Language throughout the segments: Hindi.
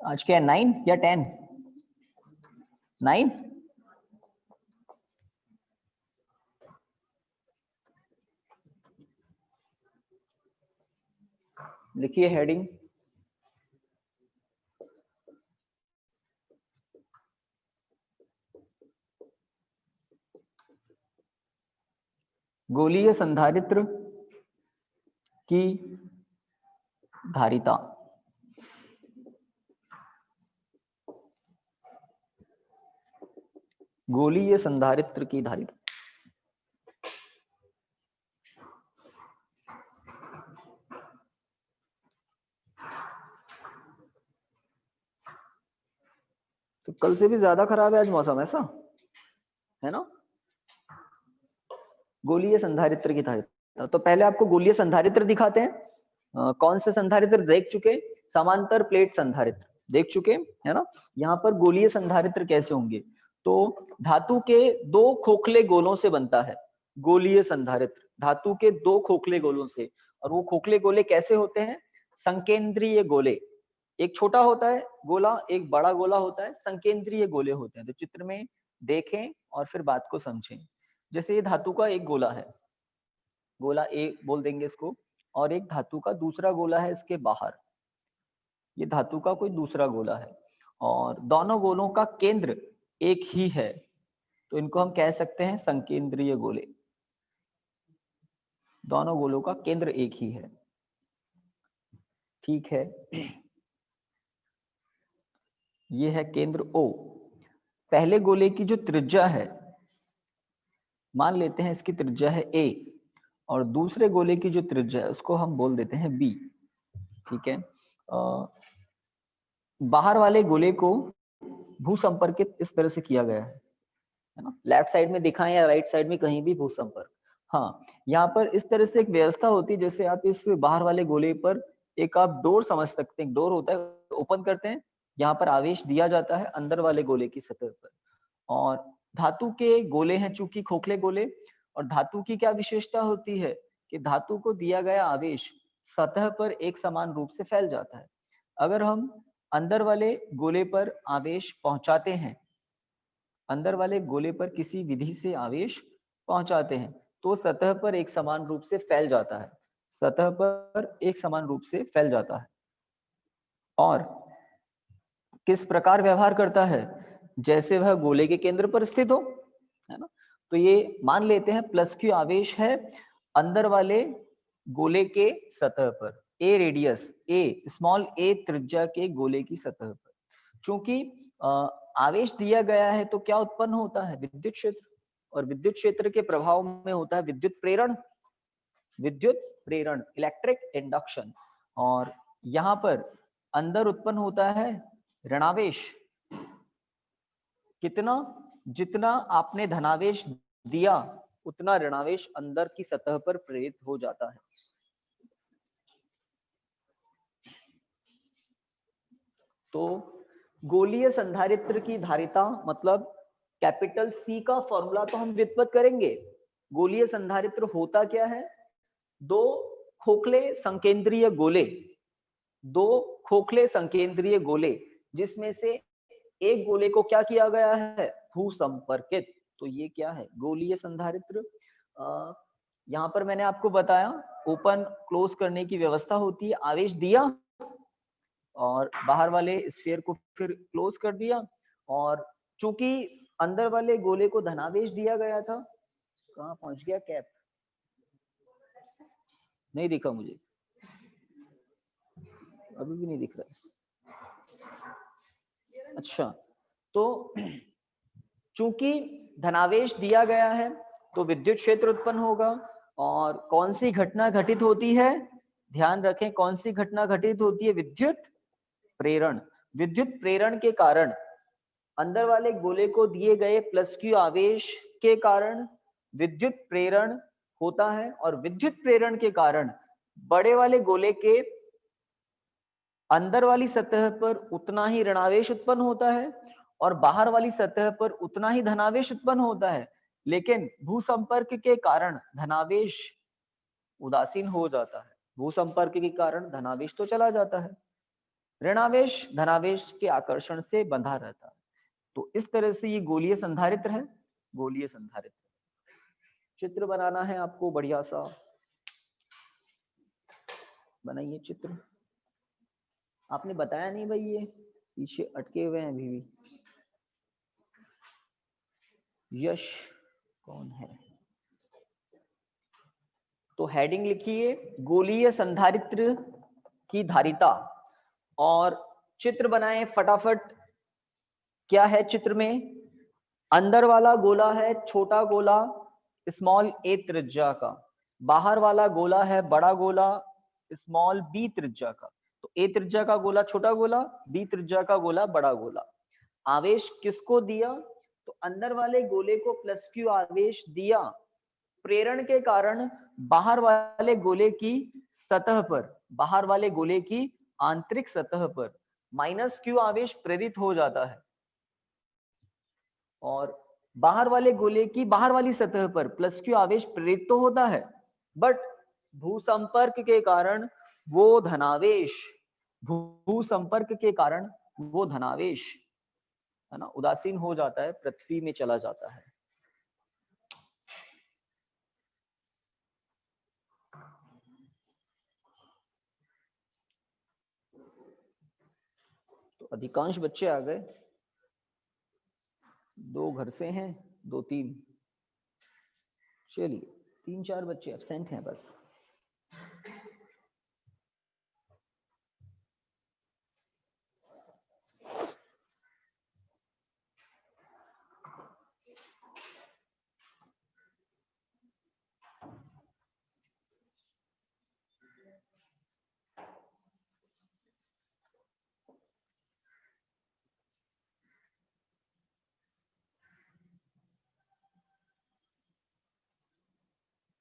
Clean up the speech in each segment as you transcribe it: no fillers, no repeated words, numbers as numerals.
आज क्या 9 या 10? 9? लिखिए हेडिंग। गोलीय संधारित्र की धारिता। गोलीय संधारित्र की धारिता। तो कल से भी ज्यादा खराब है आज मौसम, ऐसा है ना? गोलीय संधारित्र की धारिता, तो पहले आपको गोलीय संधारित्र दिखाते हैं। कौन से संधारित्र देख चुके? समांतर प्लेट संधारित्र देख चुके है ना। यहाँ पर गोलीय संधारित्र कैसे होंगे? तो धातु के दो खोखले गोलों से बनता है गोलीय संधारित्र, धातु के दो खोखले गोलों से। और वो खोखले गोले कैसे होते हैं? संकेंद्रीय गोले। एक छोटा होता है गोला, एक बड़ा गोला होता है, संकेंद्रीय गोले होते हैं। तो चित्र में देखें और फिर बात को समझें। जैसे ये धातु का एक गोला है, गोला ए बोल देंगे इसको, और एक धातु का दूसरा गोला है इसके बाहर, ये धातु का कोई दूसरा गोला है, और दोनों गोलों का केंद्र एक ही है, तो इनको हम कह सकते हैं संकेंद्रीय गोले। दोनों गोलों का केंद्र एक ही है, ठीक है। ये है केंद्र O। पहले गोले की जो त्रिज्या है, मान लेते हैं इसकी त्रिज्या है A, और दूसरे गोले की जो त्रिज्या है उसको हम बोल देते हैं B, ठीक है। बाहर वाले गोले को भूसंपर्कित इस तरह से किया गया है ना। लेफ्ट साइड में दिखाएं या राइट साइड में, कहीं भी भूसंपर्क। हाँ, यहाँ पर इस तरह से एक व्यवस्था होती है, जैसे आप इस बाहर वाले गोले पर एक आप डोर समझ सकते हैं, डोर होता है, ओपन करते हैं, यहाँ पर आवेश दिया जाता है अंदर वाले गोले की सतह पर। और धातु के गोले हैं चूंकि खोखले गोले, और धातु की क्या विशेषता होती है कि धातु को दिया गया आवेश सतह पर एक समान रूप से फैल जाता है। अगर हम अंदर वाले गोले पर आवेश पहुंचाते हैं, अंदर वाले गोले पर किसी विधि से आवेश पहुंचाते हैं, तो सतह पर एक समान रूप से फैल जाता है, सतह पर एक समान रूप से फैल जाता है। और किस प्रकार व्यवहार करता है? जैसे वह गोले के केंद्र पर स्थित हो, है ना। तो ये मान लेते हैं प्लस क्यू आवेश है अंदर वाले गोले के सतह पर, ए रेडियस, ए स्मॉल ए त्रिज्या के गोले की सतह पर। चूंकि आवेश दिया गया है तो क्या उत्पन्न होता है? विद्युत क्षेत्र, और विद्युत क्षेत्र के प्रभाव में होता है विद्युत प्रेरण, विद्युत प्रेरण, इलेक्ट्रिक इंडक्शन। और यहाँ पर अंदर उत्पन्न होता है ऋणावेश। कितना? जितना आपने धनावेश दिया उतना ऋणावेश अंदर की सतह पर प्रेरित हो जाता है। तो गोलीय संधारित्र की धारिता मतलब कैपिटल C का फॉर्मूला तो हम व्युत्पत्त करेंगे। गोलीय संधारित्र होता क्या है? दो खोखले संकेंद्रीय गोले, दो खोखले संकेंद्रीय गोले, जिसमें से एक गोले को क्या किया गया है? भूसंपर्कित। तो ये क्या है? गोलीय संधारित्र। यहाँ पर मैंने आपको बताया ओपन क्लोज करने की व्यवस्था होती है, आवेश दिया और बाहर वाले स्फीयर को फिर क्लोज कर दिया। और चूंकि अंदर वाले गोले को धनावेश दिया गया था, कहाँ पहुंच गया कैप? नहीं दिखा मुझे, अभी भी नहीं दिख रहा। अच्छा, तो चूंकि धनावेश दिया गया है तो विद्युत क्षेत्र उत्पन्न होगा। और कौन सी घटना घटित होती है? ध्यान रखें, कौन सी घटना घटित होती है? विद्युत प्रेरण। विद्युत प्रेरण के कारण अंदर वाले गोले को दिए गए प्लस क्यू आवेश के कारण विद्युत प्रेरण होता है, और विद्युत प्रेरण के कारण बड़े वाले गोले के अंदर वाली सतह पर उतना ही ऋणावेश उत्पन्न होता है और बाहर वाली सतह पर उतना ही धनावेश उत्पन्न होता है। लेकिन भूसंपर्क के कारण धनावेश उदासीन हो जाता है, भूसंपर्क के कारण धनावेश तो चला जाता है। ऋणावेश धनावेश के आकर्षण से बंधा रहता है। तो इस तरह से ये गोलीय संधारित्र है, गोलीय संधारित्र। चित्र बनाना है आपको बढ़िया सा, बनाइए चित्र। आपने बताया नहीं भाई, ये पीछे अटके हुए हैं अभी भी। यश कौन है? तो हेडिंग लिखिए गोलीय संधारित्र की धारिता, और चित्र बनाए फटाफट। क्या है चित्र में? अंदर वाला गोला है छोटा गोला, स्मॉल ए त्रिज्या का, बाहर वाला गोला है बड़ा गोला, स्मॉल बी त्रिज्या का। तो ए त्रिज्या का गोला छोटा गोला, बी त्रिज्या का गोला बड़ा गोला। आवेश किसको दिया? तो अंदर वाले गोले को प्लस क्यू आवेश दिया। प्रेरण के कारण बाहर वाले गोले की सतह पर, बाहर वाले गोले की आंतरिक सतह पर माइनस क्यू आवेश प्रेरित हो जाता है, और बाहर वाले गोले की बाहर वाली सतह पर प्लस क्यू आवेश प्रेरित तो होता है, बट भूसंपर्क के कारण वो धनावेश, भूसंपर्क के कारण वो धनावेश है ना उदासीन हो जाता है, पृथ्वी में चला जाता है। तो अधिकांश बच्चे आ गए, 2 घर से हैं, 2-3, चलिए 3-4 बच्चे एब्सेंट हैं बस।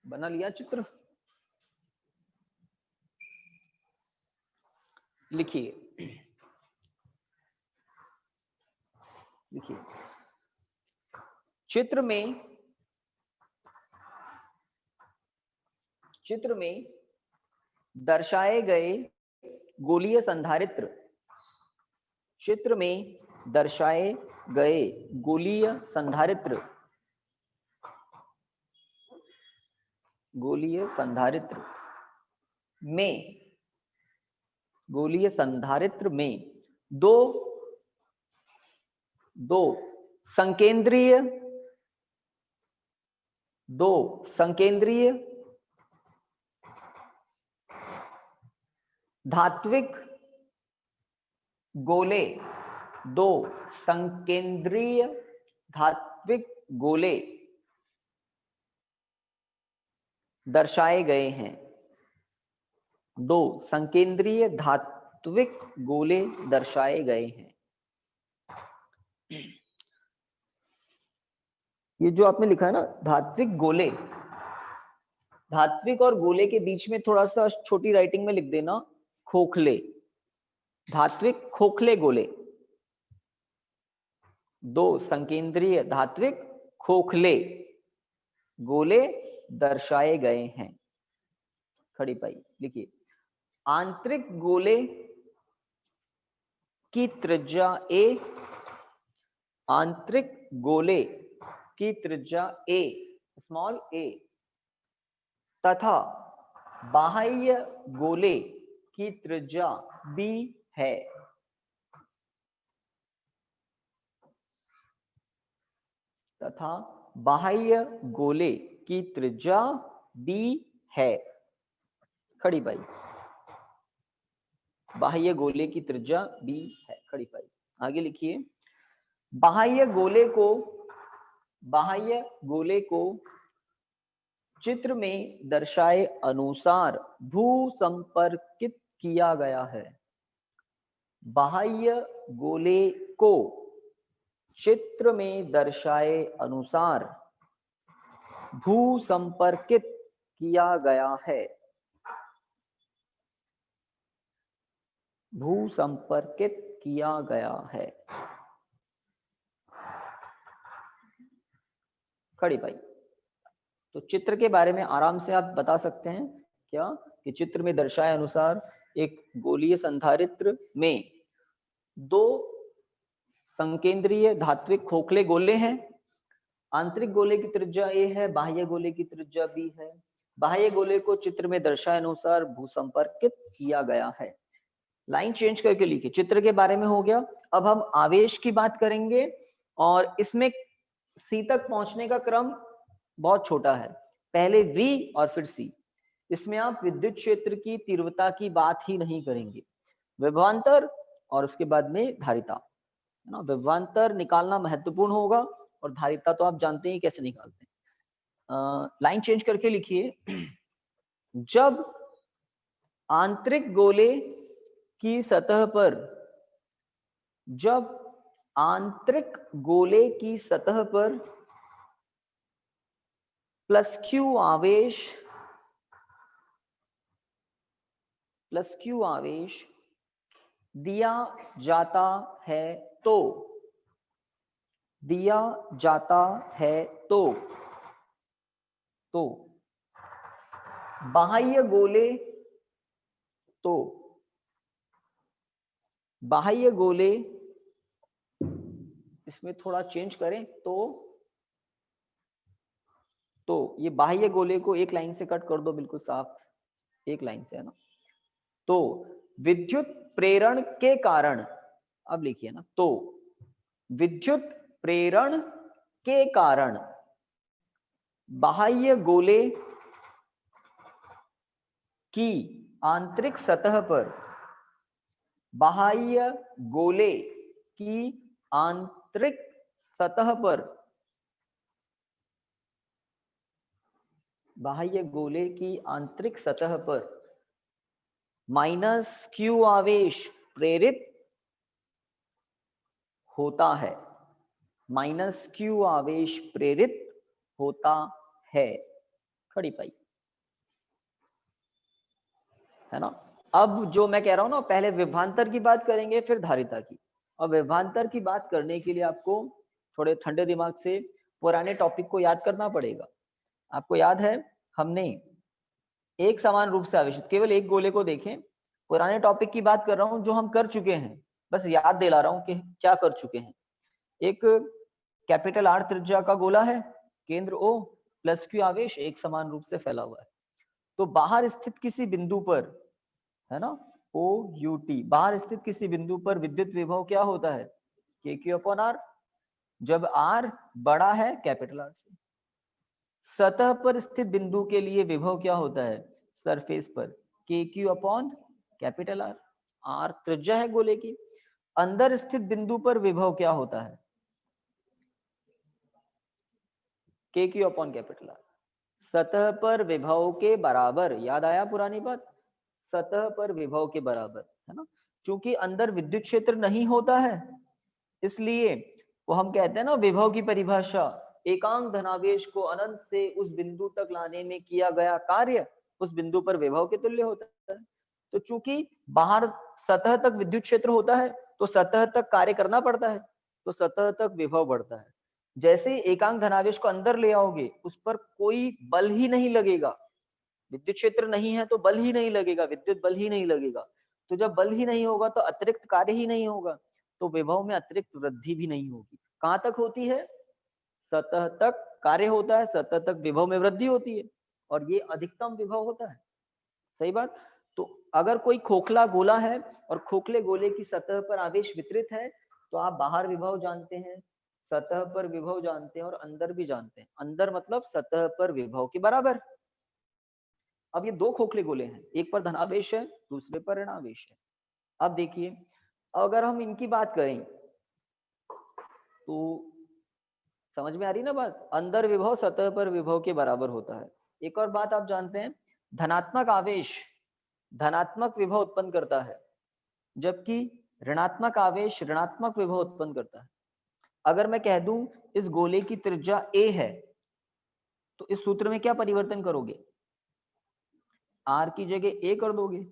बना लिया चित्र? लिखिए, लिखिए चित्र में दर्शाए गए गोलीय संधारित्र, चित्र में दर्शाए गए गोलीय संधारित्र, गोलीय संधारित्र में, गोलीय संधारित्र में दो संकेंद्रीय धात्विक गोले, 2 संकेंद्रीय धात्विक गोले दर्शाए गए हैं। 2 संकेंद्रीय धात्विक गोले दर्शाए गए हैं। ये जो आपने लिखा है ना धात्विक गोले, धात्विक और गोले के बीच में थोड़ा सा छोटी राइटिंग में लिख देना खोखले, धात्विक खोखले गोले। 2 संकेंद्रीय धात्विक खोखले गोले दर्शाए गए हैं। खड़ी पाई लिखिए, आंतरिक गोले की त्रिज्या a, आंतरिक गोले की त्रिज्या a, स्मॉल a, तथा बाह्य गोले की त्रिज्या b है। तथा बाह्य गोले की त्रिज्या b है। खड़ी पाई, बाह्य गोले की त्रिज्या b है। खड़ी पाई। आगे लिखिए, बाह्य गोले को चित्र में दर्शाए अनुसार भू संपर्कित किया गया है। बाह्य गोले को चित्र में दर्शाए अनुसार भू संपर्कित किया गया है। भू संपर्कित किया गया है। खड़ी पाई। तो चित्र के बारे में आराम से आप बता सकते हैं क्या कि चित्र में दर्शाए अनुसार एक गोलीय संधारित्र में दो संकेंद्रीय धात्विक खोखले गोले हैं। आंतरिक गोले की त्रिज्या a है, बाह्य गोले की त्रिज्या b है। बाह्य गोले को चित्र में दर्शाए अनुसार भूसंपर्कित किया गया है। लाइन चेंज करके लिखिए। चित्र के बारे में हो गया। अब हम आवेश की बात करेंगे और इसमें C तक पहुंचने का क्रम बहुत छोटा है, पहले V और फिर C। इसमें आप विद्युत क्षेत्र की तीव्रता की बात ही नहीं करेंगे, विभवांतर और उसके बाद में धारिता, है ना। विभवांतर निकालना महत्वपूर्ण होगा और धारिता तो आप जानते हैं कैसे निकालते हैं। लाइन चेंज करके लिखिए। जब आंतरिक गोले की सतह पर, जब आंतरिक गोले की सतह पर +q आवेश दिया जाता है तो, दिया जाता है तो बाह्य गोले, तो बाह्य गोले, इसमें थोड़ा चेंज करें तो ये बाह्य गोले को एक लाइन से कट कर दो, बिल्कुल साफ एक लाइन से, है ना। तो विद्युत प्रेरण के कारण, अब लिखिए ना, तो विद्युत प्रेरण के कारण बाह्य गोले की आंतरिक सतह पर, बाह्य गोले की आंतरिक सतह पर, बाह्य गोले की आंतरिक सतह पर -q आवेश प्रेरित होता है, -q आवेश प्रेरित होता है। खड़ी पाई, है ना। अब जो मैं कह रहा हूं ना, पहले विभवांतर की बात करेंगे फिर धारिता की। और विभवांतर की बात करने के लिए आपको थोड़े ठंडे दिमाग से पुराने टॉपिक को याद करना पड़ेगा। आपको याद है हमने एक समान रूप से आवेशित केवल एक गोले को देखें, पुराने टॉपिक की बात कर रहा हूं जो हम कर चुके हैं, बस याद दिला रहा हूं कि क्या कर चुके हैं। एक कैपिटल R त्रिज्या का गोला है, केंद्र O, +q आवेश एक समान रूप से फैला हुआ है। तो बाहर स्थित किसी बिंदु पर, है ना, OUT, बाहर स्थित किसी बिंदु पर विद्युत विभव क्या होता है, KQ/R। जब R बड़ा है कैपिटल R से। सतह पर स्थित बिंदु के लिए विभव क्या होता है, सरफेस पर, KQ/R। R त्रिज्या है गोले की। अंदर स्थित बिंदु पर विभव क्या होता है, KQ/R। सतह पर विभव के बराबर, याद आया पुरानी बात, सतह पर विभव के बराबर, है ना। क्योंकि अंदर विद्युत क्षेत्र नहीं होता है, इसलिए वो हम कहते हैं ना, विभव की परिभाषा, एकांक धनावेश को अनंत से उस बिंदु तक लाने में किया गया कार्य उस बिंदु पर विभव के तुल्य होता है। तो चूंकि बाहर सतह तक विद्युत क्षेत्र होता है तो सतह तक कार्य करना पड़ता है, तो सतह तक विभव बढ़ता है। जैसे एकांक धनावेश को अंदर ले आओगे, उस पर कोई बल ही नहीं लगेगा, विद्युत क्षेत्र नहीं है तो बल ही नहीं लगेगा, विद्युत बल ही नहीं लगेगा। तो जब बल ही नहीं होगा तो अतिरिक्त कार्य ही नहीं होगा, तो विभव में अतिरिक्त वृद्धि भी नहीं होगी। कहां तक होती है, सतह तक कार्य होता है, सतह तक विभव में वृद्धि होती है, और ये अधिकतम विभव होता है। सही बात। तो अगर कोई खोखला गोला है और खोखले गोले की सतह पर आवेश वितरित है, तो आप बाहर विभव जानते हैं, सतह पर विभव जानते हैं और अंदर भी जानते हैं। अंदर मतलब सतह पर विभव के बराबर। अब ये दो खोखले गोले हैं, एक पर धनावेश है, दूसरे पर ऋणावेश है। अब देखिए, अगर हम इनकी बात करें तो समझ में आ रही ना बात, अंदर विभव सतह पर विभव के बराबर होता है। एक और बात आप जानते हैं, धनात्मक आवेश धनात्मक विभव उत्पन्न करता है, जबकि ऋणात्मक आवेश ऋणात्मक विभव उत्पन्न करता है। अगर मैं कह दूं इस गोले की त्रिज्या a है, तो इस सूत्र में क्या परिवर्तन करोगे, R की जगह a कर दोगे।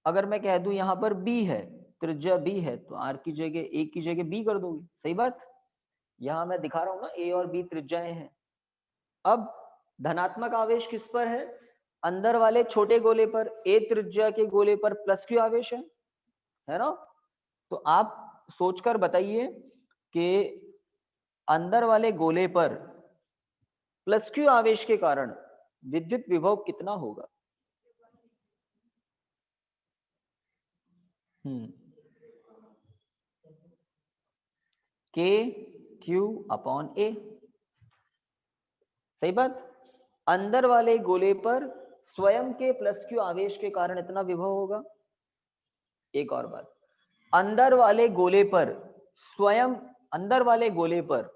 अगर मैं कह दूं यहां पर b है, त्रिज्या b है, तो R की जगह a की जगह b कर दोगे। सही बात। यहां मैं दिखा रहा हूं ना, a और b त्रिज्याएं हैं। अब धनात्मक आवेश किस पर है, अंदर वाले छोटे गोले पर a त्रिज्या के गोले पर प्लस q आवेश है ना। तो आप सोचकर बताइए कि अंदर वाले गोले पर प्लस q आवेश के कारण विद्युत विभव कितना होगा। के क्यू अपॉन ए, सही बात। अंदर वाले गोले पर स्वयं के प्लस क्यू आवेश के कारण इतना विभव होगा। एक और बात, अंदर वाले गोले पर स्वयं, अंदर वाले गोले पर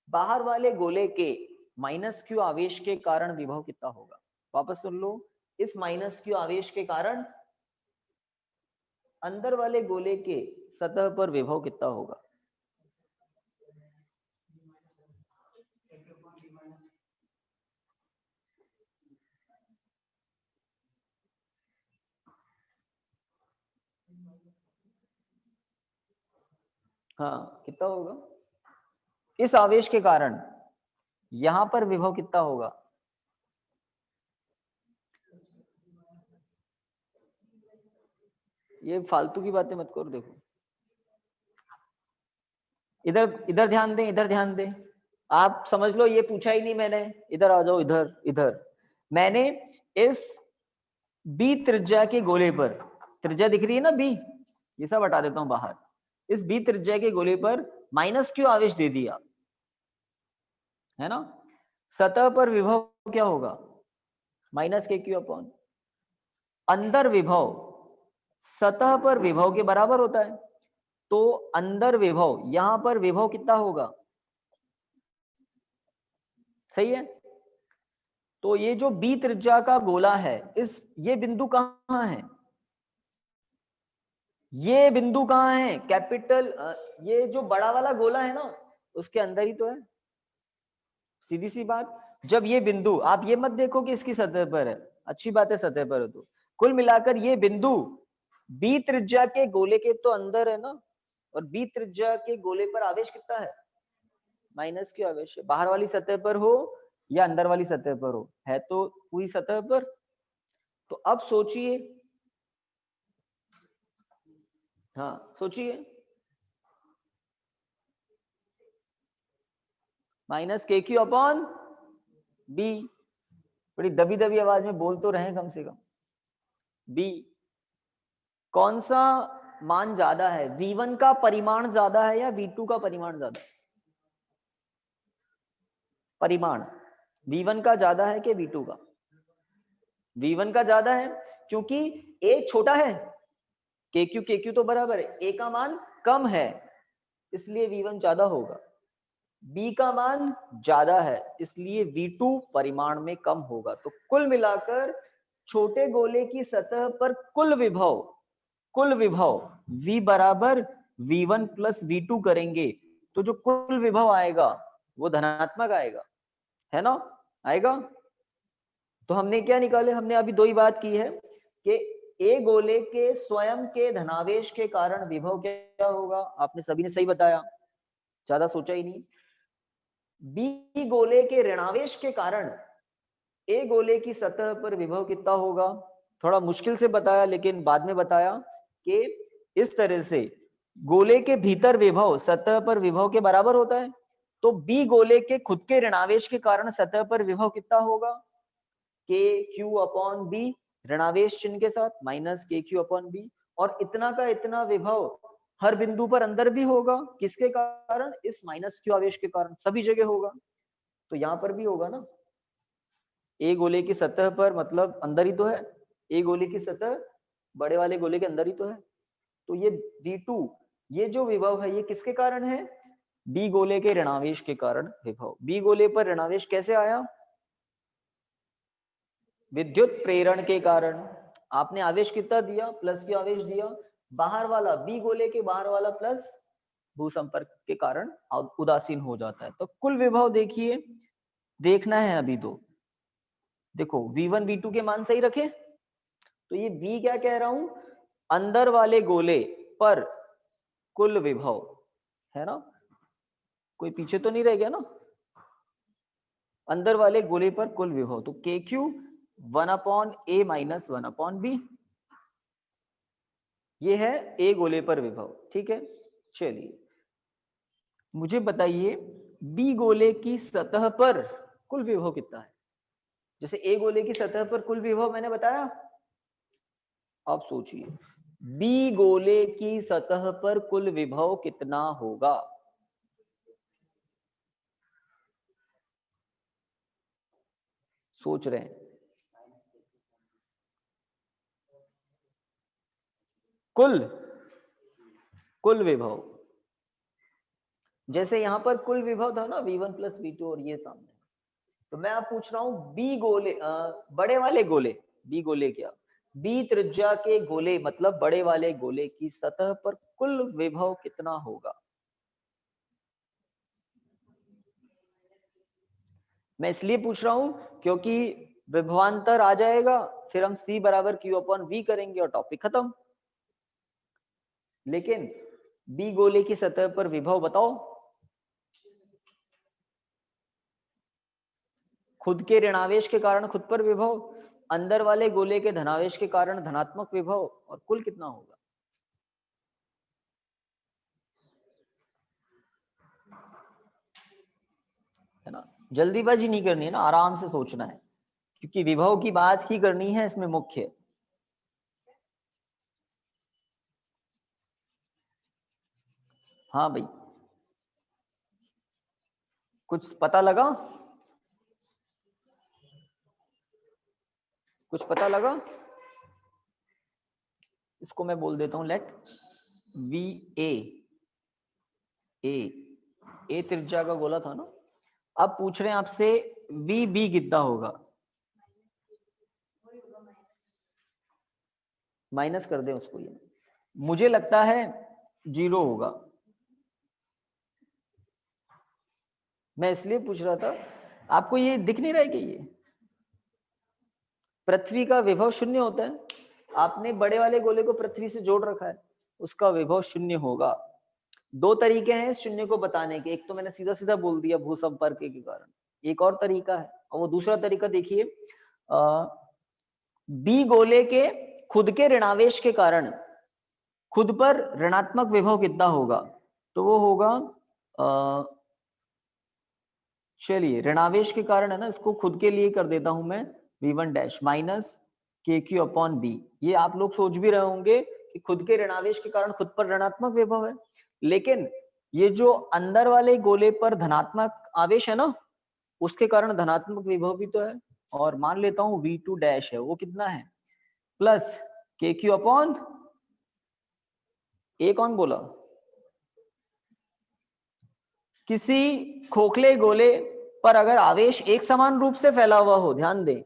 बाहर वाले गोले के माइनस क्यू आवेश के कारण विभव कितना होगा। वापस सुन लो, इस माइनस क्यू आवेश के कारण अंदर वाले गोले के सतह पर विभव कितना होगा। हाँ, कितना होगा इस आवेश के कारण, यहां पर विभव कितना होगा। ये फालतू की बातें मत करो। देखो इधर इधर ध्यान दें, इधर ध्यान दें। आप समझ लो ये पूछा ही नहीं मैंने। इधर आ जाओ, इधर इधर। मैंने इस बी त्रिज्या के गोले पर, त्रिज्या दिख रही है ना बी, ये सब हटा देता हूं बाहर। इस बी त्रिज्या के गोले पर माइनस क्यू आवेश दे दिया है ना। सतह पर विभव क्या होगा, माइनस के क्यू अपॉन अंदर विभव सतह पर विभव के बराबर होता है। तो अंदर विभव, यहां पर विभव कितना होगा, सही है। तो ये जो बी त्रिज्या का गोला है, इस ये बिंदु कहां है, ये बिंदु कहां है कैपिटल, ये जो बड़ा वाला गोला है ना उसके अंदर ही तो है। सीधी सी बात। जब ये बिंदु, आप ये मत देखो कि इसकी सतह पर है, अच्छी बात है सतह पर है। तो कुल मिलाकर ये बिंदु बी त्रिज्या के गोले के तो अंदर है ना, और बी त्रिज्या के गोले पर आवेश कितना है, माइनस क्यू आवेश है। बाहर वाली सतह पर हो या अंदर वाली सतह पर हो, है तो पूरी सतह पर। तो अब सोचिए, हाँ सोचिए, माइनस के क्यू अपॉन बी। बड़ी दबी दबी आवाज में बोल तो रहे कम से कम। बी कौन सा मान ज्यादा है, V1 का परिमाण ज्यादा है या V2 का परिमाण ज्यादा है। परिमाण V1 का ज्यादा है कि V2 का। V1 का ज्यादा है क्योंकि A छोटा है, KQ तो बराबर है, A का मान कम है इसलिए V1 ज्यादा होगा। B का मान ज्यादा है इसलिए V2 परिमाण में कम होगा। तो कुल मिलाकर छोटे गोले की सतह पर कुल विभव V बराबर V1 प्लस V2 करेंगे तो जो कुल विभव आएगा वो धनात्मक आएगा, है ना, आएगा। तो हमने क्या निकाले, हमने अभी दो ही बात की है कि ए गोले के स्वयं के धनावेश के कारण विभव क्या होगा। आपने सभी ने सही बताया, ज्यादा सोचा ही नहीं। बी गोले के ऋणावेश के कारण ए गोले की सतह पर विभव कितना होगा। थोड़ा मुश्किल से बताया लेकिन बाद में बताया कि इस तरह से गोले के भीतर विभव सतह पर विभव के बराबर होता है। तो बी गोले के खुद के ऋणावेश के कारण सतह पर विभव कितना होगा, के क्यू अपॉन बी, ऋणावेश चिन्ह के साथ माइनस के क्यू अपॉन बी। और इतना का इतना विभव हर बिंदु पर अंदर भी होगा, किसके कारण, इस माइनस क्यू आवेश के कारण, सभी जगह होगा। तो यहां पर भी होगा ना, ए गोले की सतह पर मतलब अंदर ही तो है, ए गोले की सतह बड़े वाले गोले के अंदर ही तो है। तो ये V2, ये जो विभव है ये किसके कारण है, बी गोले के ऋणावेश के कारण विभव। बी गोले पर ऋणावेश कैसे आया, विद्युत प्रेरण के कारण। आपने आवेश कितना दिया, प्लस के आवेश दिया, बाहर वाला बी गोले के बाहर वाला प्लस भू संपर्क के कारण उदासीन हो जाता है। तो कुल विभव देखिए, देखना है अभी तो देखो V1 V2 के मान सही रखे। तो ये V क्या कह रहा हूं, अंदर वाले गोले पर कुल विभव, है ना, कोई पीछे तो नहीं रह गया ना, अंदर वाले गोले पर कुल विभव। तो KQ 1/a माइनस 1/b। ये है a गोले पर विभव, ठीक है। चलिए मुझे बताइए b गोले की सतह पर कुल विभव कितना है। जैसे a गोले की सतह पर कुल विभव मैंने बताया, आप सोचिए b गोले की सतह पर कुल विभव कितना होगा। सोच रहे हैं? कुल विभव, जैसे यहां पर कुल विभव था ना v1 प्लस v2 और ये सामने, तो मैं आप पूछ रहा हूं बी गोले, बड़े वाले गोले, बी गोले क्या, बी त्रिज्या के गोले मतलब बड़े वाले गोले की सतह पर कुल विभव कितना होगा। मैं इसलिए पूछ रहा हूं क्योंकि विभवांतर आ जाएगा, फिर हम c बराबर q/v करेंगे और टॉपिक खत्म। लेकिन बी गोले की सतह पर विभव बताओ। खुद के ऋणावेश के कारण खुद पर विभव, अंदर वाले गोले के धनावेश के कारण धनात्मक विभव, और कुल कितना होगा। है ना, जल्दीबाजी नहीं करनी है ना, आराम से सोचना है, क्योंकि विभव की बात ही करनी है इसमें मुख्य। हाँ भाई, कुछ पता लगा, कुछ पता लगा। इसको मैं बोल देता हूं लेट वी ए त्रिज्या का गोला था ना। अब पूछ रहे हैं आपसे वी बी कितना होगा। माइनस कर दें उसको, ये मुझे लगता है 0 होगा। मैं इसलिए पूछ रहा था, आपको ये दिख नहीं रहा है कि ये पृथ्वी का विभव 0 होता है। आपने बड़े वाले गोले को पृथ्वी से जोड़ रखा है, उसका विभव 0 होगा। दो तरीके हैं इस शून्य को बताने के, एक तो मैंने सीधा सीधा बोल दिया भू संपर्क के कारण, एक और तरीका है, और वो दूसरा तरीका देखिए, बी गोले के खुद के ऋणावेश के कारण खुद पर ऋणात्मक विभव कितना होगा, तो वो होगा, चलिए ऋणावेश के कारण है ना, इसको खुद के लिए कर देता हूं मैं v1 डैश माइनस KQ/b। ये आप लोग सोच भी रहे होंगे कि खुद के ऋणावेश के कारण खुद पर ऋणात्मक विभव है, लेकिन ये जो अंदर वाले गोले पर धनात्मक आवेश है ना, उसके कारण धनात्मक विभव भी तो है। और मान लेता हूं v2 डैश है, वो कितना है, प्लस KQ/, ए कौन बोला, किसी खोखले गोले पर अगर आवेश एक समान रूप से फैला हुआ हो, ध्यान दें,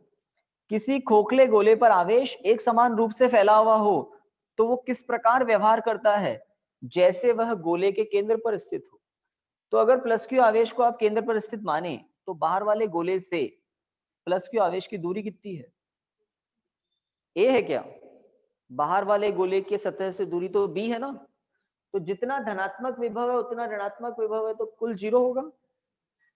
किसी खोखले गोले पर आवेश एक समान रूप से फैला हुआ हो, तो वो किस प्रकार व्यवहार करता है, जैसे वह गोले के केंद्र पर स्थित हो। तो अगर प्लस क्यू आवेश को आप केंद्र पर स्थित माने, तो बाहर वाले गोले से प्लस क्यू आवेश की दूरी कितनी है, ए है क्या, बाहर वाले गोले के सतह से दूरी तो बी है ना, तो जितना धनात्मक विभव है उतना ऋणात्मक विभव है, तो कुल 0 होगा।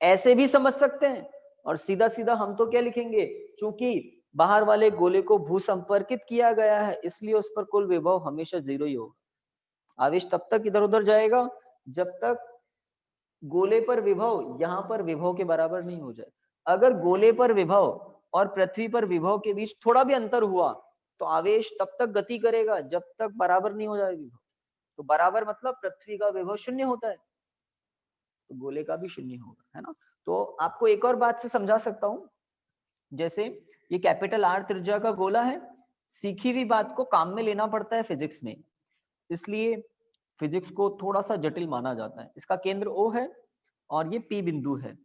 ऐसे भी समझ सकते हैं, और सीधा सीधा हम तो क्या लिखेंगे, चूंकि बाहर वाले गोले को भू संपर्कित किया गया है, इसलिए उस पर कुल विभव हमेशा 0 ही होगा। आवेश तब तक इधर उधर जाएगा जब तक गोले पर विभव यहां पर विभव के बराबर नहीं हो जाए। अगर गोले पर विभव और पृथ्वी पर विभव के बीच थोड़ा भी अंतर हुआ, तो आवेश तब तक गति करेगा जब तक बराबर नहीं हो जाए विभव। तो बराबर मतलब पृथ्वी का विभव 0 होता है, तो गोले का भी 0 होगा, है ना। तो आपको एक और बात से समझा सकता हूं, जैसे ये कैपिटल आर त्रिज्या का गोला है, सीखी हुई बात को काम में लेना पड़ता है फिजिक्स में, इसलिए फिजिक्स को थोड़ा सा जटिल माना जाता है। इसका केंद्र O है और ये P बिंदु है,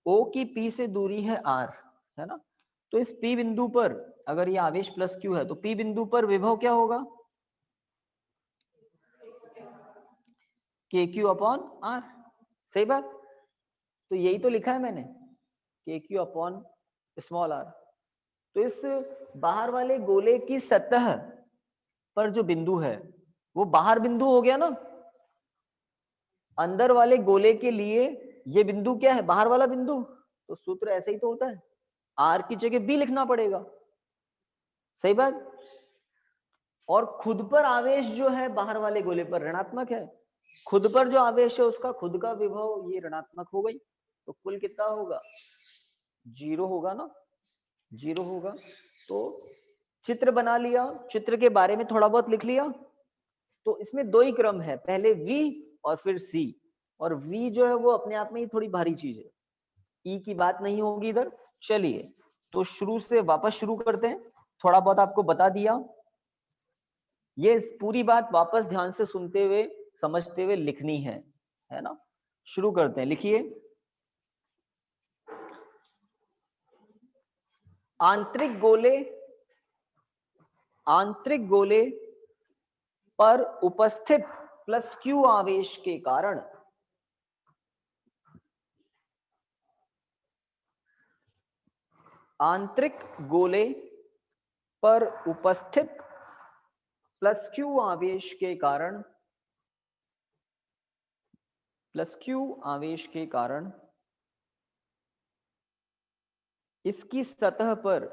O की P से दूरी है R, है ना। तो इस P बिंदु पर अगर ये आवेश प्लस Q है, तो P बिंदु पर विभव क्या होगा, KQ/R, सही बात। तो यही तो लिखा है मैंने, KQ/r। तो इस बाहर वाले गोले की सतह पर जो बिंदु है वो बाहर बिंदु हो गया ना, अंदर वाले गोले के लिए ये बिंदु क्या है, बाहर वाला बिंदु। तो सूत्र ऐसे ही तो होता है, आर की जगह बी लिखना पड़ेगा। सही बात। और खुद पर आवेश जो है बाहर वाले गोले पर ऋणात्मक है, खुद पर जो आवेश है उसका खुद का विभव ये ऋणात्मक हो गई, तो कुल कितना होगा, 0 होगा ना, 0 होगा। तो चित्र बना लिया, चित्र के बारे में थोड़ा बहुत लिख लिया। तो इसमें दो ही क्रम है, पहले V और फिर C, और V जो है वो अपने आप में ही थोड़ी भारी चीज है, E की बात नहीं होगी इधर। चलिए तो शुरू से वापस शुरू करते हैं, थोड़ा बहुत आपको बता दिया, ये पूरी बात वापस ध्यान से सुनते हुए समझते हुए लिखनी है ना। शुरू करते हैं, लिखिए। आंतरिक गोले पर उपस्थित प्लस Q आवेश के कारण आंतरिक गोले पर उपस्थित प्लस Q आवेश के कारण इसकी सतह पर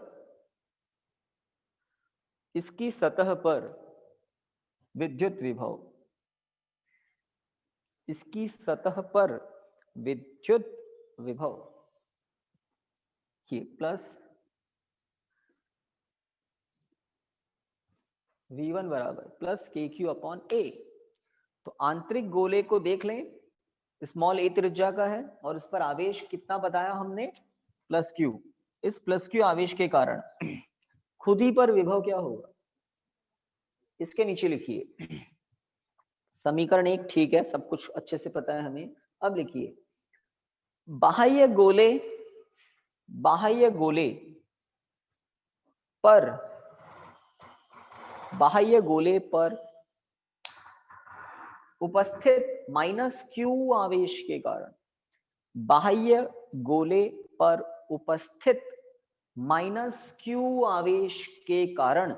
विद्युत विभव ये प्लस V1 बराबर प्लस KQ अपॉन A। तो आंतरिक गोले को देख लें, स्मॉल a त्रिज्या का है और उस पर आवेश कितना बताया हमने, प्लस Q। इस प्लस Q आवेश के कारण खुद ही पर विभव क्या होगा, इसके नीचे लिखिए। समीकरण 1 ठीक है, सब कुछ अच्छे से पता है हमें। अब लिखिए, बाह्य गोले पर उपस्थित माइनस Q आवेश के कारण, बाह्य गोले पर उपस्थित माइनस Q आवेश के कारण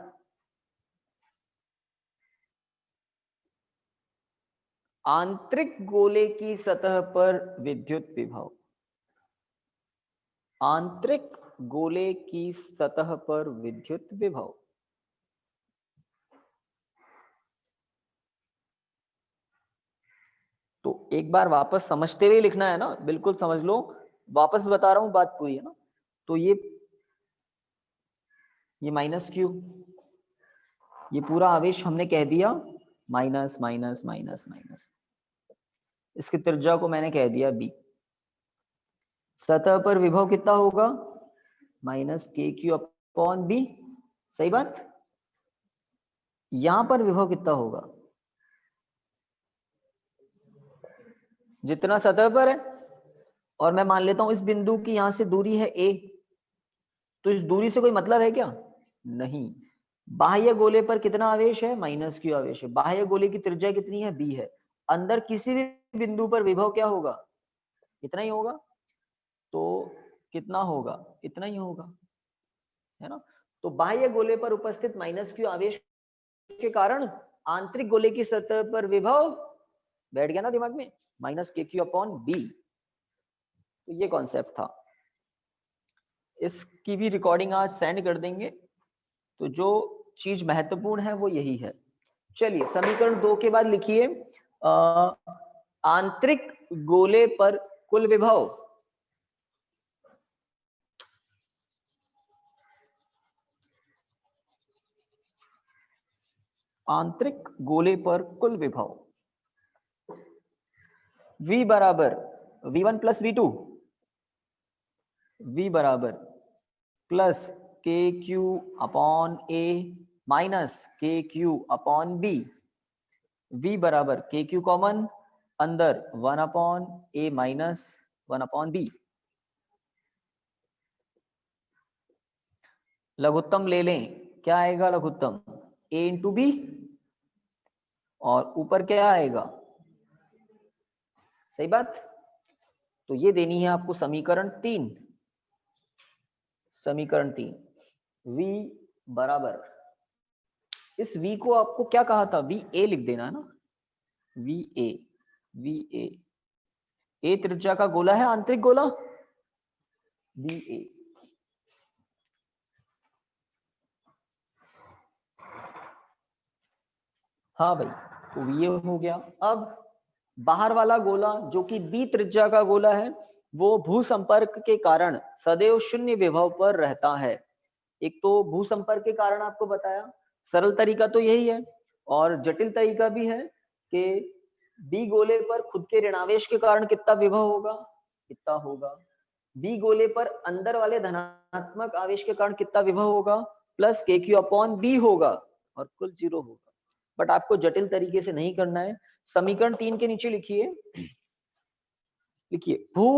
आंतरिक गोले की सतह पर विद्युत विभव, आंतरिक गोले की सतह पर विद्युत विभव। तो एक बार वापस समझते हुए लिखना है ना, बिल्कुल समझ लो, वापस बता रहा हूं, बात पूरी है ना। तो ये माइनस Q, ये पूरा आवेश हमने कह दिया माइनस माइनस माइनस माइनस, इसकी त्रिज्या को मैंने कह दिया B। सतह पर विभव कितना होगा, माइनस KQ अपॉन B, सही बात। यहां पर विभव कितना होगा, जितना सतह पर है, और मैं मान लेता हूं इस बिंदु की यहां से दूरी है A, तो इस दूरी से कोई मतलब है क्या, नहीं। बाह्य गोले पर कितना आवेश है, माइनस Q आवेश है, बाह्य गोले की त्रिज्या कितनी है, B है। अंदर किसी भी बिंदु पर विभव क्या होगा, इतना ही होगा। तो कितना होगा, इतना ही होगा, है ना। तो बाह्य गोले पर उपस्थित माइनस Q आवेश के कारण आंतरिक गोले की सतह पर विभव, बैठ गया ना दिमाग में, माइनस KQ अपॉन B। तो ये कॉन्सेप्ट था, इसकी भी रिकॉर्डिंग आज सेंड कर देंगे। तो जो चीज महत्वपूर्ण है वो यही है। चलिए समीकरण 2 के बाद लिखिए, आंतरिक गोले पर कुल विभव, आंतरिक गोले पर कुल विभव V बराबर V1 प्लस V2, V बराबर plus KQ upon A minus KQ upon B। V बराबर KQ कॉमन, अंदर 1 upon A minus 1 upon B। लघुत्तम ले लें, क्या आएगा लघुत्तम, A इंटू B, और ऊपर क्या आएगा, सही बात। तो ये देनी है आपको समीकरण 3, समीकरण 3। V बराबर, इस V को आपको क्या कहा था, VA लिख देना है ना, VA, VA, A त्रिज्या का गोला है आंतरिक गोला, VA। हाँ भाई, तो ये हो गया। अब बाहर वाला गोला जो कि बी त्रिज्या का गोला है, वो भू संपर्क के कारण सदैव शून्य विभव पर रहता है। एक तो भू संपर्क के कारण आपको बताया, सरल तरीका तो यही है, और जटिल तरीका भी है कि बी गोले पर खुद के ऋणावेश के कारण कितना विभव होगा, कितना होगा, बी गोले पर अंदर वाले धनात्मक आवेश के कारण कितना विभव होगा, प्लस के क्यू अपॉन बी होगा, और कुल 0 होगा। बट आपको जटिल तरीके से नहीं करना है। समीकरण 3 के नीचे लिखिए, लिखिए भू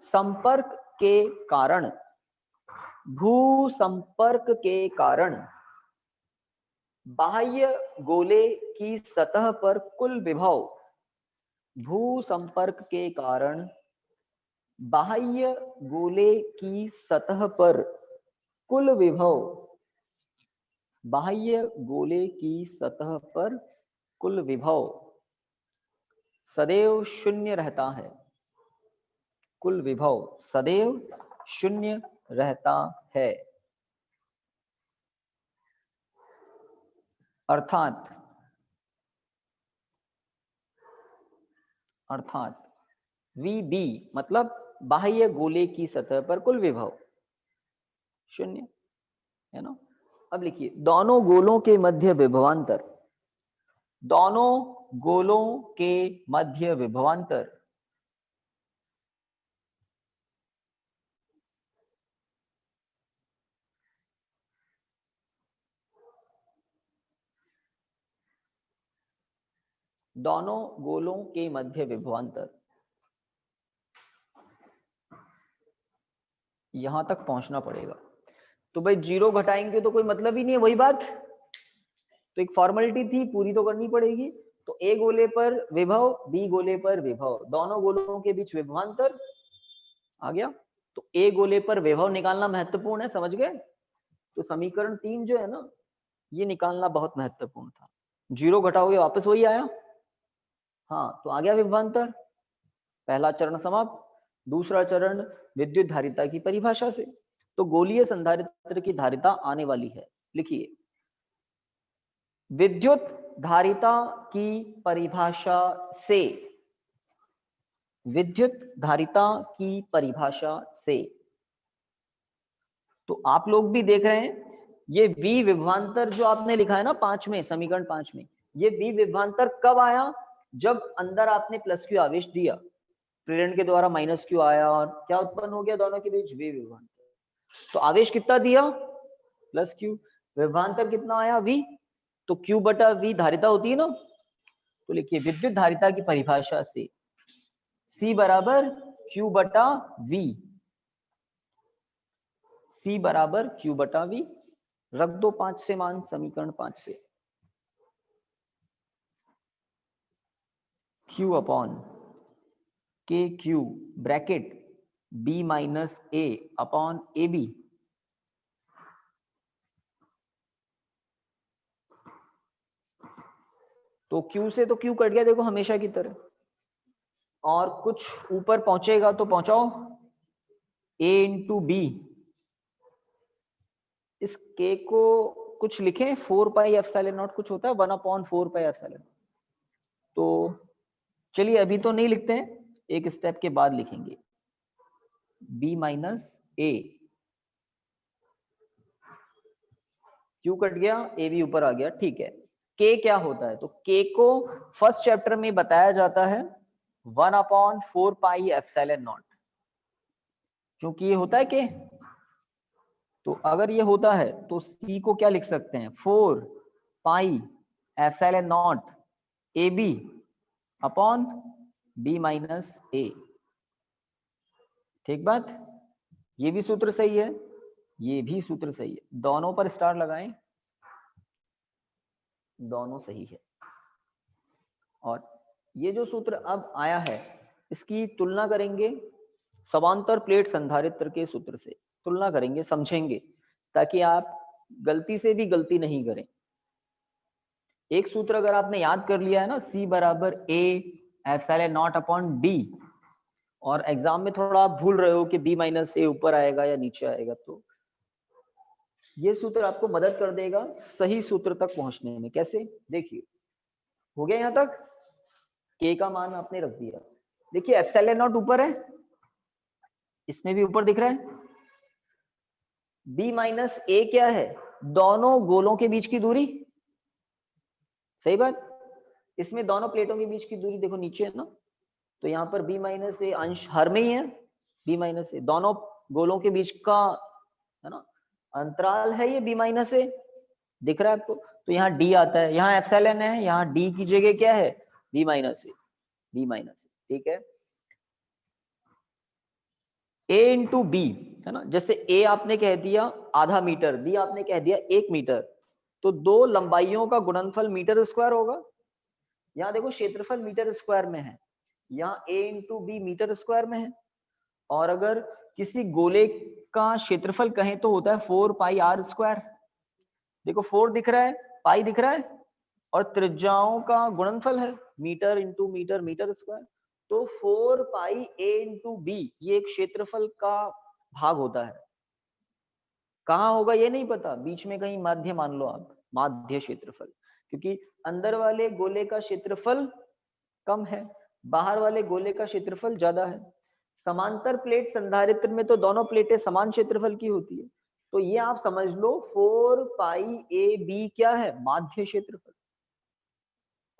संपर्क के कारण, भू संपर्क के कारण बाह्य गोले की सतह पर कुल विभव, भू संपर्क के कारण बाह्य गोले की सतह पर कुल विभव, बाह्य गोले की सतह पर कुल विभव सदैव शून्य रहता है, कुल विभव सदैव शून्य रहता है। अर्थात VB मतलब बाह्य गोले की सतह पर कुल विभव शून्य है ना। अब लिखिए दोनों गोलों के मध्य विभवांतर, दोनों गोलों के मध्य विभवांतर दोनों गोलों के मध्य विभवांतर, यहां तक पहुंचना पड़ेगा। तो भाई 0 घटाएंगे तो कोई मतलब ही नहीं है, वही बात, तो एक फॉर्मेलिटी थी, पूरी तो करनी पड़ेगी। तो ए गोले पर विभव, बी गोले पर विभव, दोनों गोलों के बीच विभवांतर आ गया। तो ए गोले पर विभव निकालना महत्वपूर्ण है, समझ गए। तो समीकरण 3 जो है ना, ये निकालना बहुत महत्वपूर्ण था। 0 घटाओगे वापस वही आया, हाँ, तो आ गया विभवांतर। पहला चरण समाप्त। दूसरा चरण विद्युत धारिता की परिभाषा से। तो गोलीय संधारित्र की धारिता आने वाली है, लिखिए विद्युत धारिता की परिभाषा से, विद्युत धारिता की परिभाषा से। तो आप लोग भी देख रहे हैं, ये V विभवांतर जो आपने लिखा है ना 5 में, समीकरण 5 में, ये V विभवांतर कब आया, जब अंदर आपने प्लस क्यू आवेश दिया, प्रेरण के द्वारा माइनस क्यू आया, और क्या उत्पन्न हो गया दोनों के बीच, V विभवांतर। तो आवेश कितना दिया, प्लस क्यू, विभवांतर कितना आया, V, तो Q बटा V धारिता होती है ना। तो लिखिए विद्युत धारिता की परिभाषा से C बराबर Q बटा V, C बराबर Q बटा V, रख दो 5 से मान, समीकरण 5 से Q अपॉन के Q bracket B minus A upon AB, तो Q से तो Q कट गया देखो हमेशा की तरह, और कुछ ऊपर पहुंचेगा तो पहुंचाओ A इंटू बी, इस K को कुछ लिखें 4 पाई एप्सिलॉन नॉट, कुछ होता है 1 अपॉन 4 पाई एप्सिलॉन। तो चलिए अभी तो नहीं लिखते हैं, एक स्टेप के बाद लिखेंगे B minus A, Q cut गया, A भी ऊपर आ गया, ठीक है। K क्या होता है, तो K को फर्स्ट चैप्टर में बताया जाता है 1 अपॉन 4 पाई एप्सिलॉन नॉट, क्योंकि ये होता है K, तो अगर ये होता है तो C को क्या लिख सकते हैं, 4 pi epsilon not AB upon B minus A। ठीक बात, ये भी सूत्र सही है, ये भी सूत्र सही है, दोनों पर स्टार लगाएं, दोनों सही है। और ये जो सूत्र अब आया है, इसकी तुलना करेंगे समांतर प्लेट संधारित्र के सूत्र से, तुलना करेंगे, समझेंगे, ताकि आप गलती से भी गलती नहीं करें। एक सूत्र अगर आपने याद कर लिया है ना, C बराबर A epsilon not upon D, और एग्जाम में थोड़ा आप भूल रहे हो कि B माइनस A ऊपर आएगा या नीचे आएगा, तो ये सूत्र आपको मदद कर देगा सही सूत्र तक पहुंचने में। कैसे, देखिए हो गया यहाँ तक? K का मान आपने रख दिया। देखिए एप्सिलॉन नॉट ऊपर है, इसमें भी ऊपर दिख रहा है। B माइनस A क्या है? दोनों गोलों के बीच की दूरी, सही बात। इसमें दोनों प्लेटों के बीच की दूरी देखो नीचे है ना, तो यहाँ पर B माइनस A अंश हर में ही है। B माइनस A दोनों गोलों के बीच का है ना अंतराल है ये B माइनस A, दिख रहा है आपको? तो यहाँ D आता है, यहाँ एप्सिलॉन है, यहाँ D की जगह क्या है? B minus A, B minus A, ठीक है। A इंटू बी है ना, जैसे A आपने कह दिया आधा मीटर, B आपने कह दिया 1 मीटर, तो दो लंबाइयों का गुणनफल मीटर स्क्वायर होगा। यहाँ देखो क्षेत्रफल मीटर स्क्वायर में है, यहाँ A into B metre square में है। और अगर किसी गोले का क्षेत्रफल कहें तो होता है 4 पाई आर स्क्वायर। देखो 4 दिख रहा है, पाई दिख रहा है, और त्रिज्याओं का गुणनफल है metre into metre metre square. तो 4 पाई A इंटू बी ये एक क्षेत्रफल का भाग होता है। कहाँ होगा ये नहीं पता, बीच में कहीं माध्य मान लो आप, माध्य क्षेत्रफल, क्योंकि अंदर वाले गोले का क्षेत्रफल कम है, बाहर वाले गोले का क्षेत्रफल ज्यादा है। समांतर प्लेट संधारित्र में तो दोनों प्लेटें समान क्षेत्रफल की होती है, तो ये आप समझ लो 4 पाई ए बी क्या है? माध्य क्षेत्रफल।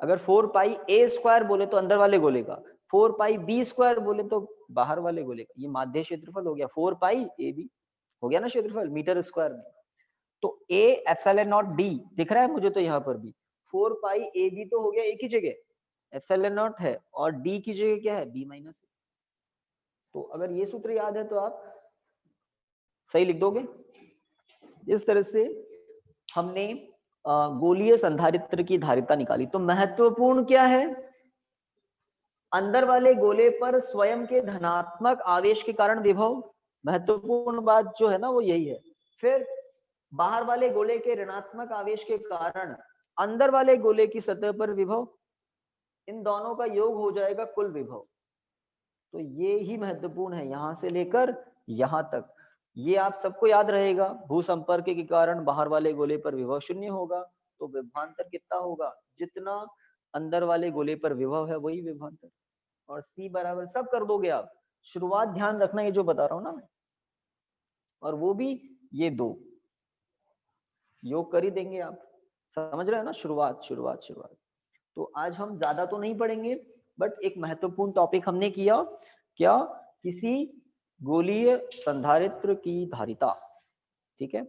अगर 4 पाई ए स्क्वायर बोले तो अंदर वाले गोले का, 4 पाई बी स्क्वायर बोले तो बाहर वाले गोले का, ये माध्य क्षेत्रफल हो गया 4 पाई ए बी, हो गया ना क्षेत्रफल मीटर स्क्वायर में। तो ए एप्सिलॉन नॉट डी दिख रहा है मुझे तो यहाँ पर भी 4 पाई ए बी तो हो गया एक ही जगह, एप्सिलॉन नॉट है, और डी की जगह क्या है? B minus. तो अगर ये सूत्र याद है तो आप सही लिख दोगे। इस तरह से हमने गोलीय संधारित्र की धारिता निकाली। तो महत्वपूर्ण क्या है? अंदर वाले गोले पर स्वयं के धनात्मक आवेश के कारण विभव, महत्वपूर्ण बात जो है ना वो यही है। फिर बाहर वाले गोले के ऋणात्मक आवेश के कारण अंदर वाले गोले की सतह पर विभव, इन दोनों का योग हो जाएगा कुल विभव। तो ये ही महत्वपूर्ण है, यहां से लेकर यहां तक ये आप सबको याद रहेगा। भू संपर्क के कारण बाहर वाले गोले पर विभव शून्य होगा, तो विभवांतर कितना होगा? जितना अंदर वाले गोले पर विभव है वही विभवांतर। और C बराबर सब कर दोगे आप, शुरुआत ध्यान रखना ये जो बता रहा हूं ना मैं, और वो भी ये दो योग कर ही देंगे आप, समझ रहे हैं ना? शुरुआत शुरुआत शुरुआत। तो आज हम ज्यादा तो नहीं पढ़ेंगे, बट एक महत्वपूर्ण टॉपिक हमने किया क्या? किसी गोलीय संधारित्र की धारिता, ठीक है।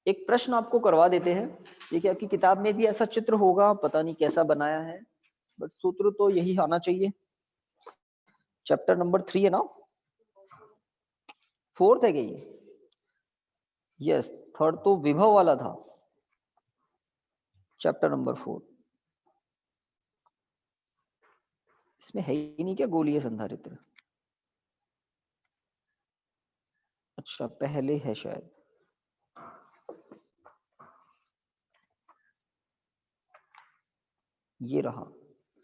एक प्रश्न आपको करवा देते हैं, देखिए आपकी किताब में भी ऐसा चित्र होगा, पता नहीं कैसा बनाया है, बट सूत्र तो यही आना चाहिए। चैप्टर नंबर 3 है ना, 4th है क्या ये? यस, 3rd तो विभव वाला था, चैप्टर नंबर 4। इसमें है ही नहीं क्या गोलीय संधारित्र? अच्छा पहले है शायद, ये रहा,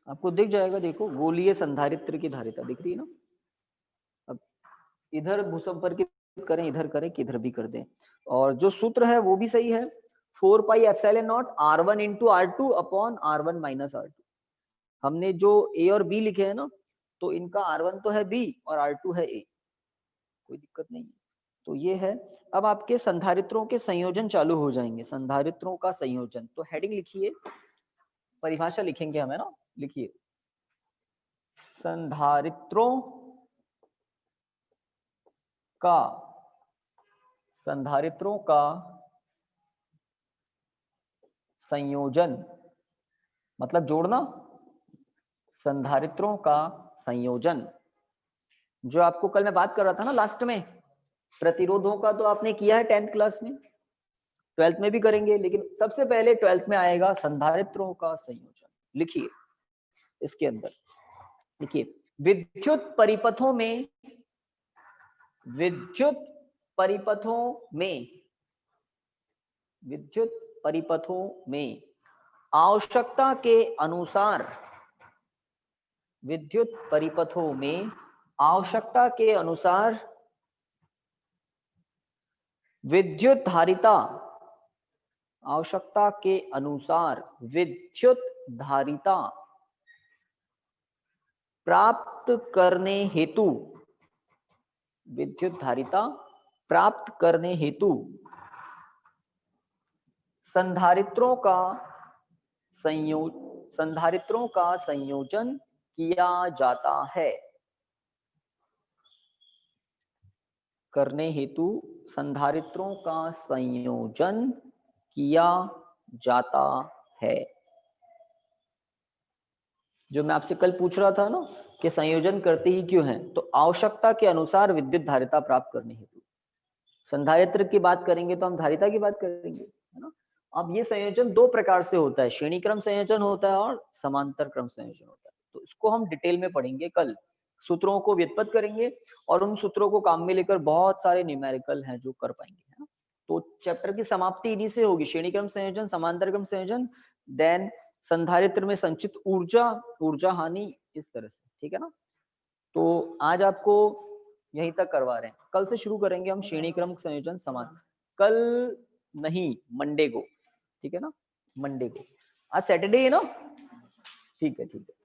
आपको दिख जाएगा। देखो गोलीय संधारित्र की धारिता दिख रही है ना। अब इधर भूसंपर्कित करें, इधर करें कि इधर भी कर दें, और जो सूत्र है वो भी सही है, 4 pi epsilon not R1 into R2 upon R1 minus R2। हमने जो A और B लिखे हैं ना, तो इनका R1 तो है B और R2 है A, कोई दिक्कत नहीं है। तो ये है। अब आपके संधारित्रों के संयोजन चालू हो जाएंगे, संधारित्रों का संयोजन। तो हेडिंग लिखिए, परिभाषा लिखेंगे हम, है ना, लिखिए संधारित्रों का, संधारित्रों का संयोजन मतलब जोड़ना, संधारित्रों का संयोजन, जो आपको कल मैं बात कर रहा था ना लास्ट में, प्रतिरोधों का तो आपने किया है 10th क्लास में, 12th में भी करेंगे, लेकिन सबसे पहले 12th में आएगा संधारित्रों का संयोजन। लिखिए इसके अंदर, देखिए विद्युत परिपथों में, विद्युत परिपथों में, विद्युत परिपथों में आवश्यकता के अनुसार, विद्युत परिपथों में आवश्यकता के अनुसार विद्युत धारिता, आवश्यकता के अनुसार विद्युत धारिता प्राप्त करने हेतु, विद्युत धारिता प्राप्त करने हेतु संधारित्रों का संयोजन किया जाता है। करने हेतु संधारित्रों का संयोजन किया जाता है। जो मैं आपसे कल पूछ रहा था ना कि संयोजन करते ही क्यों हैं, तो आवश्यकता के अनुसार विद्युत धारिता प्राप्त करने हेतु। संधारित्र की बात करेंगे तो हम धारिता की बात करेंगे, है ना। अब ये संयोजन दो प्रकार से होता है, श्रेणी क्रम संयोजन होता है और समांतर क्रम संयोजन होता है। तो इसको हम डिटेल में पढ़ेंगे कल, सूत्रों को व्युत्पत्त करेंगे और उन सूत्रों को काम में लेकर बहुत सारे न्यूमेरिकल हैं जो कर पाएंगे, है ना। तो चैप्टर की समाप्ति इन्हीं से होगी, श्रेणी क्रम संयोजन, समांतर क्रम संयोजन, देन संधारित्र में संचित ऊर्जा हानि, इस तरह से, ठीक है ना। तो आज आपको यहीं तक करवा रहे हैं, कल से शुरू करेंगे हम श्रेणी क्रम संयोजन समान, कल नहीं मंडे को, ठीक है ना, मंडे को। आज सैटरडे है ना, ठीक है ठीक है।